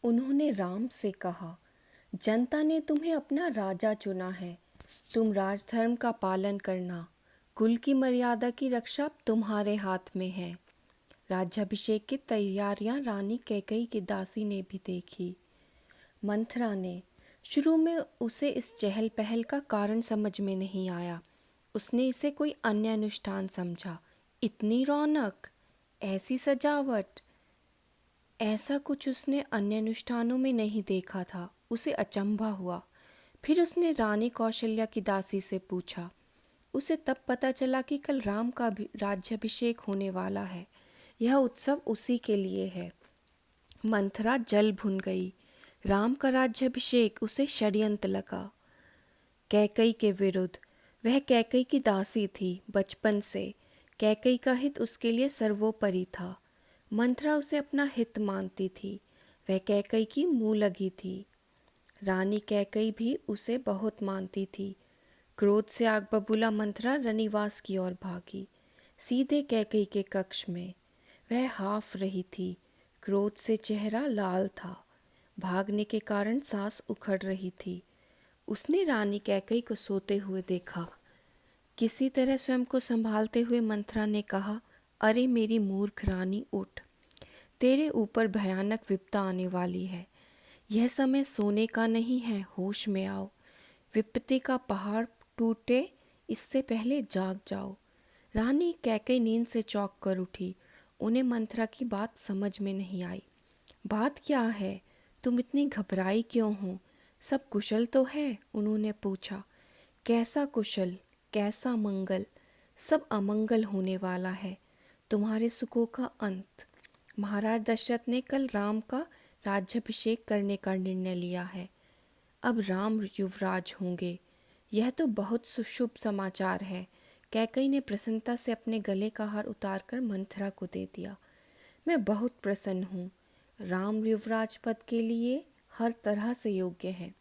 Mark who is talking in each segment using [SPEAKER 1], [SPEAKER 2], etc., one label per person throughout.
[SPEAKER 1] उन्होंने राम से कहा, जनता ने तुम्हें अपना राजा चुना है। तुम राजधर्म का पालन करना। कुल की मर्यादा की रक्षा तुम्हारे हाथ में है। राज्याभिषेक की तैयारियां रानी कैकेयी की दासी ने भी देखी। मंथरा ने शुरू में उसे इस चहल पहल का कारण समझ में नहीं आया। उसने इसे कोई अन्य अनुष्ठान समझा। इतनी रौनक, ऐसी सजावट, ऐसा कुछ उसने अन्य अनुष्ठानों में नहीं देखा था। उसे अचंभा हुआ। फिर उसने रानी कौशल्या की दासी से पूछा। उसे तब पता चला कि कल राम का राज्याभिषेक होने वाला है। यह उत्सव उसी के लिए है। मंथरा जल भुन गई। राम का राज्याभिषेक उसे षड्यंत्र लगा, कैकेयी के विरुद्ध। वह कैकेयी की दासी थी बचपन से। कैकेयी का हित उसके लिए सर्वोपरि था। मंथरा उसे अपना हित मानती थी। वह कैकेयी की मुँह लगी थी। रानी कैकेयी भी उसे बहुत मानती थी। क्रोध से आग बबूला मंथरा रनिवास की ओर भागी, सीधे कैकेयी के कक्ष में। वह हाफ रही थी। क्रोध से चेहरा लाल था। भागने के कारण सांस उखड़ रही थी। उसने रानी कैकेयी को सोते हुए देखा। किसी तरह स्वयं को संभालते हुए मंथरा ने कहा, अरे मेरी मूर्ख रानी, उठ। तेरे ऊपर भयानक विपदा आने वाली है। यह समय सोने का नहीं है, होश में आओ। विपत्ति का पहाड़ टूटे इससे पहले जाग जाओ। रानी कैकेयी नींद से चौंक कर उठी। उन्हें मंथरा की बात समझ में नहीं आई। बात क्या है? तुम इतनी घबराई क्यों हो? सब कुशल तो है? उन्होंने पूछा। कैसा कुशल, कैसा मंगल? सब अमंगल होने वाला है। तुम्हारे सुखों का अंत। महाराज दशरथ ने कल राम का राज्याभिषेक करने का निर्णय लिया है। अब राम युवराज होंगे। यह तो बहुत शुभ समाचार है। कैकेयी ने प्रसन्नता से अपने गले का हार उतारकर मंथरा को दे दिया। मैं बहुत प्रसन्न हूँ। राम युवराज पद के लिए हर तरह से योग्य हैं।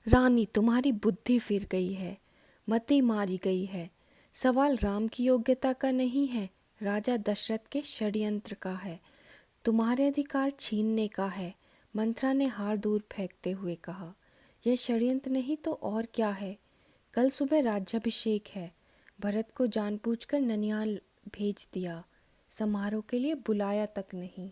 [SPEAKER 1] रानी, तुम्हारी बुद्धि फिर गई है, मति मारी गई है। सवाल राम की योग्यता का नहीं है, राजा दशरथ के षड्यंत्र का है। तुम्हारे अधिकार छीनने का है। मंथरा ने हार दूर फेंकते हुए कहा। यह षड्यंत्र नहीं तो और क्या है? कल सुबह राज्याभिषेक है। भरत को जानबूझकर ननिहाल भेज दिया, समारोह के लिए बुलाया तक नहीं।